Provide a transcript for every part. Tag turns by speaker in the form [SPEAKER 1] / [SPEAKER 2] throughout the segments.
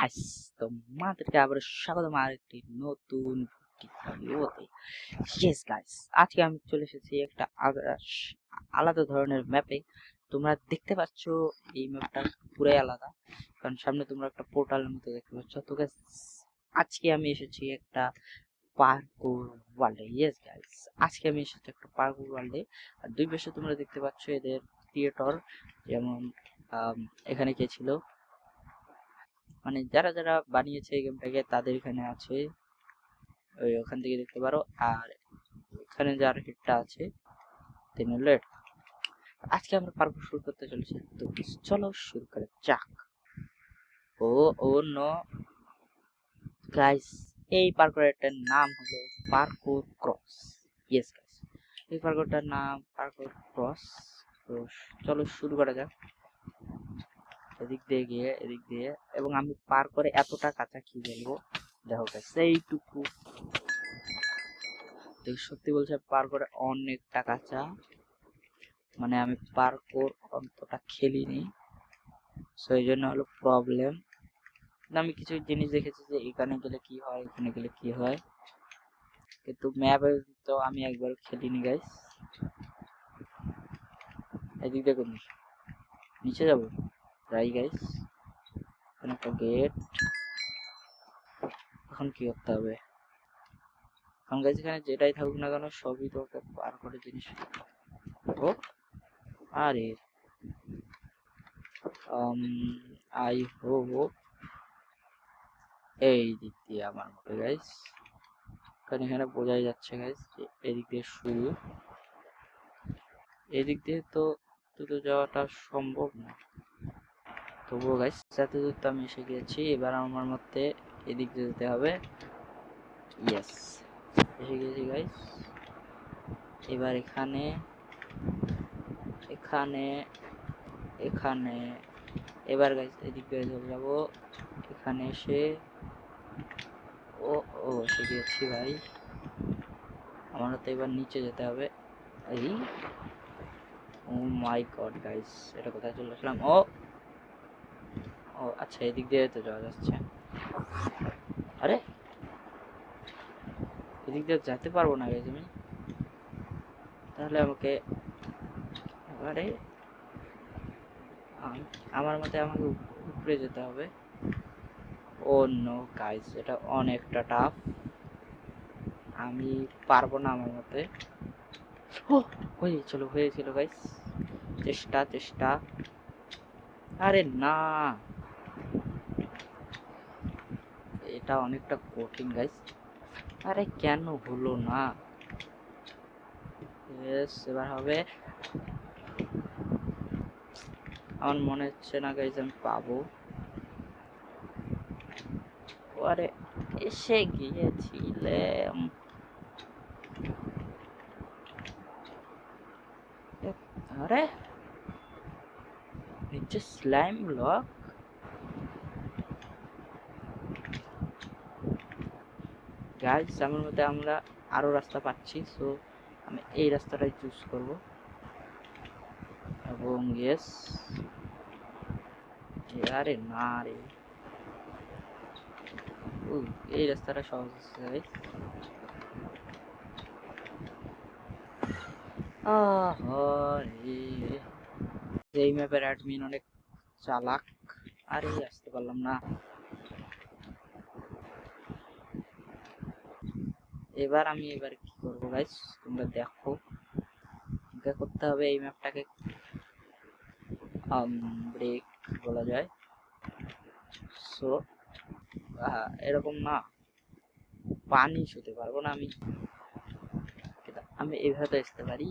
[SPEAKER 1] Guys, তোমাদেরকে আবার স্বাগতম আরেকটি নতুন ভিডিওতে। ইয়েস গাইস, আজকে আমি চলে এসেছি একটা আলাদা ধরনের ম্যাপে। তোমরা দেখতে পাচ্ছ এই ম্যাপটা পুরাই আলাদা, কারণ সামনে তোমরা একটা পোর্টালের মতো দেখতে পাচ্ছ। তো গাইস, আজকে আমি এসেছি একটা পার্কুর ওয়ার্ল্ডে। ইয়েস গাইস, আজকে আমি এসেছি একটা পার্কুর ওয়ার্ল্ডে। আর দুই পাশে তোমরা দেখতে পাচ্ছ এদের ক্রিয়েটর, যেমন এখানে কে ছিল, মানে যারা যারা বানিয়েছে এই গেমটাকে তাদের এখানে আছে, ওখান থেকে দেখতে পারো। আর এখানে যার হেডটা আছে তিনি হলো এটা। আজকে আমরা পার্ক শুরু করতে চলেছি, তো চলো শুরু করে যাক। ও ও নো গাইস, এই পার্কুরের নাম হলো পার্কুর ক্রস। ইয়েস গাইস, এই পার্কুরটার নাম পার্কুর ক্রস। তো চলো শুরু করা যাক। এদিক দিয়ে গিয়ে এদিক দিয়ে, এবং আমি পার করে এতটা কাঁচা কি বলবো, দেখো গাইস এইটুকু। তো সত্যি বলছে পার করে অনেকটা কাঁচা, মানে আমি পার্কোর অতটা খেলিনি, সো এই জন্য হলো প্রবলেম। আমি কিছু জিনিস দেখেছি যে এখানে গেলে কি হয়, এখানে গেলে কি হয়, কিন্তু ম্যাপে তো আমি একবার খেলিনি গাইস। এদিক দেখুন, নিচে যাবো, যাই গাইস। এখানে একটা গেট, এখন কি করতে হবে? এখন গাইস এখানে যেটাই থাকুক না কেন সবই তো পার করে জিনিস। ও আরে আই হোপ এই দিক দিয়ে আমার মতে গাইস, কারণ এখানে বোঝাই যাচ্ছে গাইস যে এদিক দিয়ে শুরু, এদিক দিয়ে তো যাওয়াটা সম্ভব না। তবুও গাইস যাতে দূর তো আমি এসে গিয়েছি, এবার আমার মতে এদিক দিয়ে যেতে হবে। ইয়েস, এসে গিয়েছি গাইস। এবার এখানে এখানে এখানে এবার গাইস এদিক দিয়ে চলে যাবো। এখানে এসে ও ও এসে গিয়েছি ভাই। আমার তো এবার নিচে যেতে হবে। এই ও মাই গড গাইস, এটা কোথায় চলে আসলাম? ও ও আচ্ছা, এদিক দিয়ে তো যাওয়া যাচ্ছে। আরে এদিক দিয়ে যেতে পারবো না গাইস আমি, তাহলে আমাকে এবারে আমার মতে আমাকে উপরে যেতে হবে। ও নো গাইস, এটা অনেকটা টাফ, আমি পারবো না আমার মতে। ও হয়েছিল গাইস, চেষ্টা চেষ্টা। আরে না, এটা অনেকটা কঠিন গাইস। আরে কেন হলো না? ইয়েস, এবার হবে। আমার মনে হচ্ছে না গাইস আমি পাবো। আরে এসে গিয়েছিলাম। আরে নিচে স্লাইম ব্লক। গাইস আমার মতে আমরা আরো রাস্তা পাচ্ছি, সো আমি এই রাস্তাটাই চুজ করব। এবং ইয়েস, আরে না রে, এই রাস্তাটা সহজ আছে। এই ম্যাপের অ্যাডমিন অনেক চালাক। আরে আসতে পারলাম না। এবার কি করবো গাইস, তোমরা দেখো। করতে হবে এই ম্যাপটাকে ব্রেক বলা যায়। সো এরকম না, পানি ছুতে পারবো না আমি, আমি এইভাবে আসতে পারি।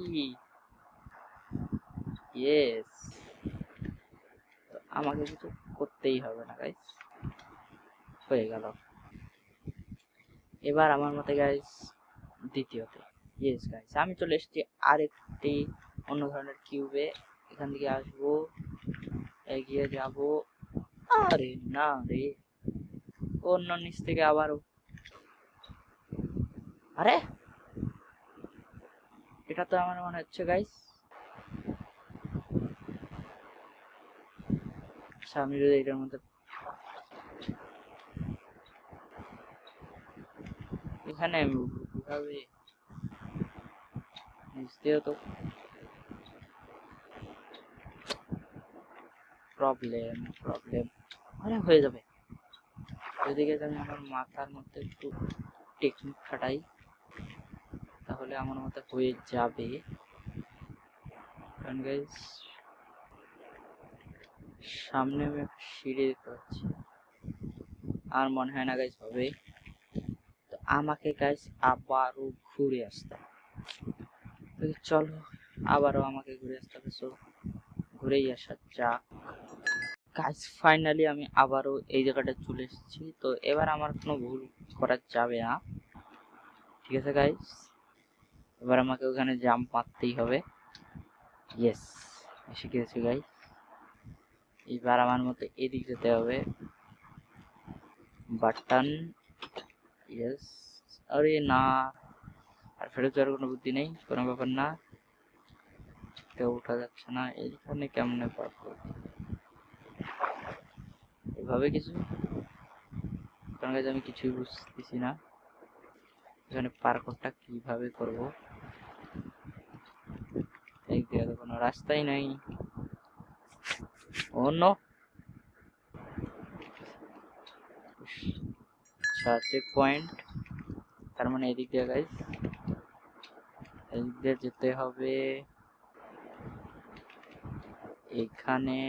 [SPEAKER 1] ইয়েস, আমাকে কিছু করতেই হবে না গাইস, হয়ে গেল। এবার আমার মতে গাইস দ্বিতীয়তে, ইয়েস গাইস আমি চলে এসেছি আরেকটি অন্য ধরনের কিউবে। এখান থেকে আসবো, এগিয়ে যাব। আরে না রে, অন্য নিচ থেকে আবারও। আরে এটা তো আমার মনে হচ্ছে গাইস, আমি যদি এটার মধ্যে এখানে আমি উঠবো কিভাবে? নিচ দিয়ে তো প্রবলেম। আরে হয়ে যাবে। এদিকে আমি আমার মাথার মধ্যে একটু টেকনিক খাটাই, তাহলে আমার মতে হয়ে যাবে। কারণ গাইস সামনে আমি একটা সিঁড়ি দেখতে পাচ্ছি, আর মনে হয় না গাইস হবে। তো আমাকে গাইস আবারও ঘুরে আসতে হবে। তো চলো আবারও আমাকে ঘুরে আসতে হবে, সো ঘুরেই আসা যাক। গাইস ফাইনালি আমি আবারও এই জায়গাটা চলে এসেছি। তো এবার আমার কোনো ভুল করা যাবে না, ঠিক আছে গাইস? এবার আমাকে ওখানে জাম্প মারতেই হবে। ইয়েস, এসে গেছি গাইস। এবার আমার মতে এদিক যেতে হবে, বাটন। ইয়েস। আরে না, আর ফেরত যাওয়ার কোনো বুদ্ধি নেই, কোনো ব্যাপার না। কেউ উঠা যাচ্ছে না, এইখানে কেমনে পারবো? এভাবে কিছু, কারণ আমি কিছুই বুঝতেছি না এখানে পার্কটা কিভাবে করব। এই দিয়ে তো কোনো রাস্তাই নাই। ও নো, আচ্ছা চেক পয়েন্ট, তার মানে এদিক দিয়ে গাইস, এদিক দিয়ে যেতে হবে। এখানে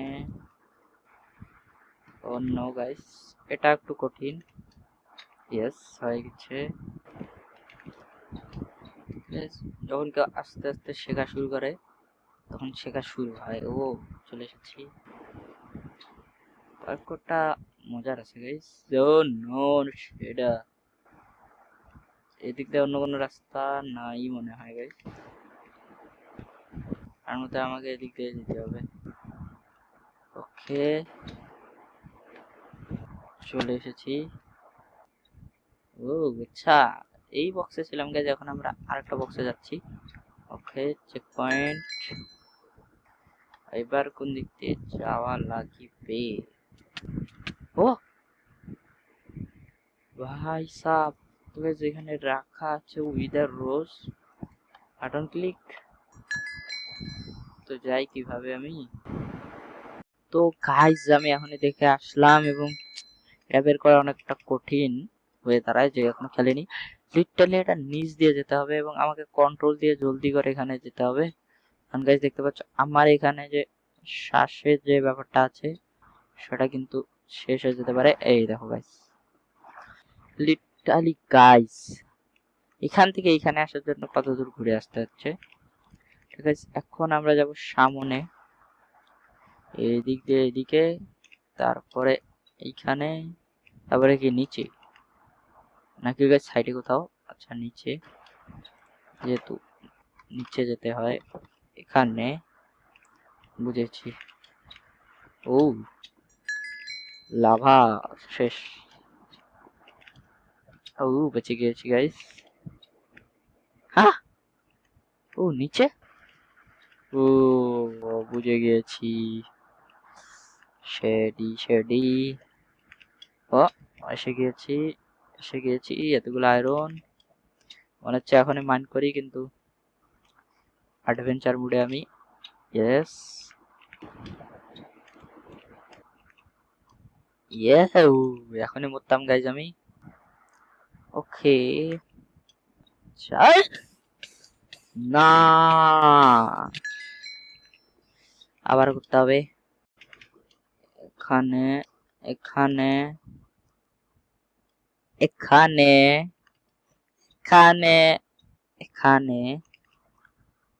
[SPEAKER 1] ও নো গাইস, এটা একটু কঠিন। ইয়েস, হয়ে গেছে। যখন কেউ আস্তে আস্তে শেখা শুরু করে তখন শেখা শুরু হয়। ও চলে এসেছি। পার্কটা মজার আছে গাইস। ও নো, সেটা এদিক দিয়ে অন্য কোনো রাস্তা নাই মনে হয় গাইস, তার মধ্যে আমাকে এদিক দিয়ে যেতে হবে। ওকে, চলে এসেছি। ও আচ্ছা, এই বক্সে ছিলাম গাইস, এখন আমরা আরেকটা বক্সে যাচ্ছি। ওকে, চেক পয়েন্ট। এবার কোন দিক দিয়ে যাওয়া লাগবে? ও ভাই সাব, তবে যেখানে রাখা আছে উইদার রোজ বাটন ক্লিক, তো যাই কিভাবে আমি? তো গাইস আমি এখনই দেখে আসলাম, এবং এটা বের করা অনেকটা কঠিন হয়ে দাঁড়ায়, যে এখনো খেলেনি। লিটারালি এটা নিচ দিয়ে যেতে হবে এবং আমাকে কন্ট্রোল দিয়ে জলদি করে এখানে যেতে হবে। কারণ গাইস দেখতে পাচ্ছ আমার এখানে যে শ্বাসের যে ব্যাপারটা আছে সেটা কিন্তু শেষ হয়ে যেতে পারে। এই দেখো গাইস, লিটারালি গাইস এখান থেকে এখানে আসার জন্য কত দূর ঘুরে আসতে হচ্ছে। ঠিক আছে, এখন আমরা যাব সামনে, এদিক দিয়ে এদিকে, তারপরে এইখানে, তারপরে কি নিচে নাকি গাইস সাইডে কোথাও? আচ্ছা নিচে, যেহেতু নিচে যেতে হয় এখানে, বুঝেছি। ও লাভা শেষ। ও বেঁচে গিয়েছি গাইস। হ্যাঁ, ও নিচে, ও বুঝে গিয়েছি। শেডি ও এসে গিয়েছি এতগুলো আয়রন। মনে হচ্ছে এখনই মাইন্ড করি, কিন্তু অ্যাডভেঞ্চার মুডে আমি। ইয়েস, এখনই মরতাম গাইজ আমি। ওকে, না, আবার করতে হবে। এখানে এখানে এখানে এখানে এখানে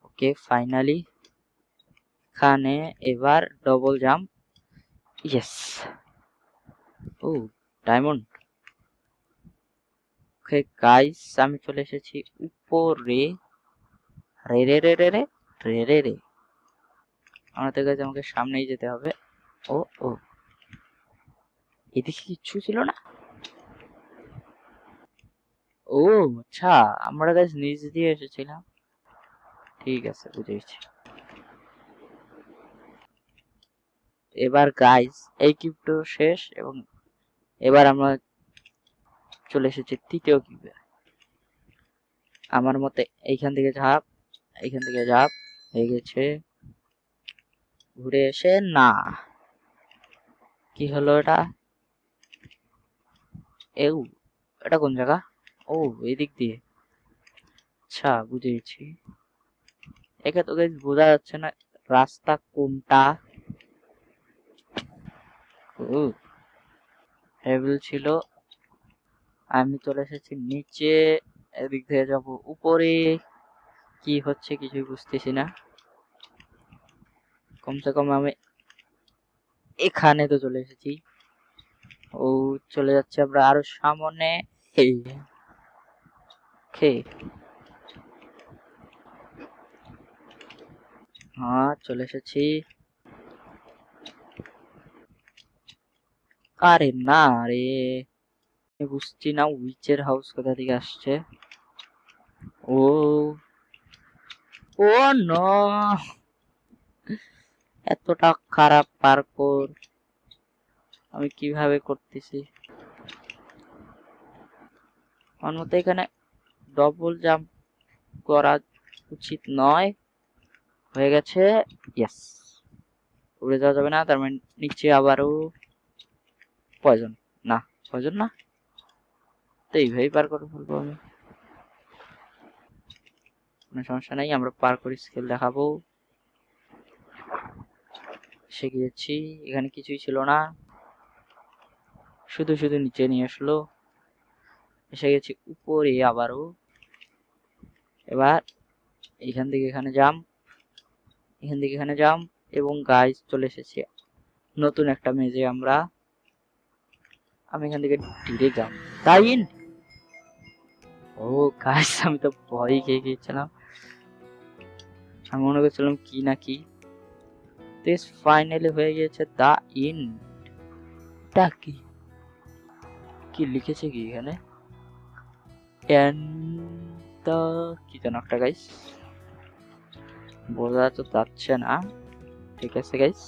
[SPEAKER 1] ওকে ফাইনালি এখানে, এবার ডবল জাম্প। ইয়েস, ও ডায়মন্ড। ওকে গাইস আমি চলে এসেছি উপরে। রে রে রে রে রে রে রে রে, আমাদের কাছে আমাকে সামনেই যেতে হবে। ও ও, এদিকে কিচ্ছু ছিল না। ও আচ্ছা, আমরা গাইস নিচ দিয়ে এসেছিলাম। ঠিক আছে, বুঝেছি। এবার গাইস এই কিউবটা শেষ, এবং এবার আমরা চলে এসেছি তৃতীয় কিউবে। আমার মতে এইখান থেকে ঝাঁপ, এইখান থেকে ঝাঁপ হয়ে গেছে। ঘুরে এসে না, কি হলো এটা? এটা কোন জায়গা? ও, এই দিক দিয়ে। আচ্ছা, বুঝেছি। একে তো গাইস বোঝা যাচ্ছে না রাস্তা কোনটা। হেভেল ছিল, আমি চলে এসেছি নিচে, এদিক থেকে যাব উপরে। কি হচ্ছে কিছুই বুঝতেছি না। কমসে কম আমি এখানে তো চলে এসেছি। ও, চলে যাচ্ছে আমরা আরো সামনে। এই হ্যাঁ, চলে এসেছি। আরে না রে, বুঝছি না উইচের হাউস কোথা থেকে আসছে। ও ও নো, এতটা খারাপ পার্কোর আমি কিভাবে করতেছি? আমার মতে এখানে ডবল জাম্প করা উচিত নয়। হয়ে গেছে, ইয়েস। উড়ে যাওয়া যাবে না, তার মানে নিচে আবারও পয়জন। না, পয়জন না, তো এইভাবেই পার করে ফেলবো আমি। কোনো সমস্যা নাই, আমরা পার করে স্কেল দেখাবো। এসে গিয়েছি, এখানে কিছুই ছিল না, শুধু শুধু নিচে নিয়ে আসলো। এসে গেছি উপরে আবারও। এবার এখান থেকে এখানে জাম্প, এখান থেকে এখানে জাম্প, এবং গাইস চলে এসেছি নতুন একটা মেজে আমরা। আমি এখান থেকে ডিরেক্ট জাম্প, তাই। ও গাইস, আমি তো ভয় খেয়ে গিয়েছিলাম, আমি মনে করছিলাম কি না কি। দিস ফাইনালি হয়ে গিয়েছে দা ইন। টা কি কি লিখেছে কি এখানে? কি যেন একটা গাইস, বোঝা তো যাচ্ছে না। ঠিক আছে গাইস,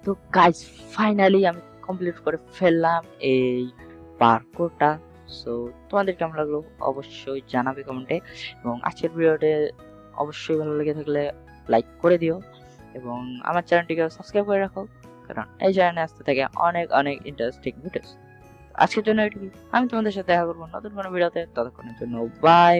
[SPEAKER 1] তো গাইস ফাইনালি আমি কমপ্লিট করে ফেললাম এই পার্কোরটা। সো তোমাদের কেমন লাগলো অবশ্যই জানাবে কমেন্টে, এবং আজকের ভিডিওতে অবশ্যই ভালো লেগে থাকলে লাইক করে দিও, এবং আমার চ্যানেলটিকে সাবস্ক্রাইব করে রাখো, কারণ এই চ্যানেলে আসতে থাকে অনেক অনেক ইন্টারেস্টিং ভিডিওস। আজকের জন্য এটুকুই, আমি তোমাদের সাথে দেখা করবো নতুন কোনো ভিডিওতে, ততক্ষণের জন্য বাই।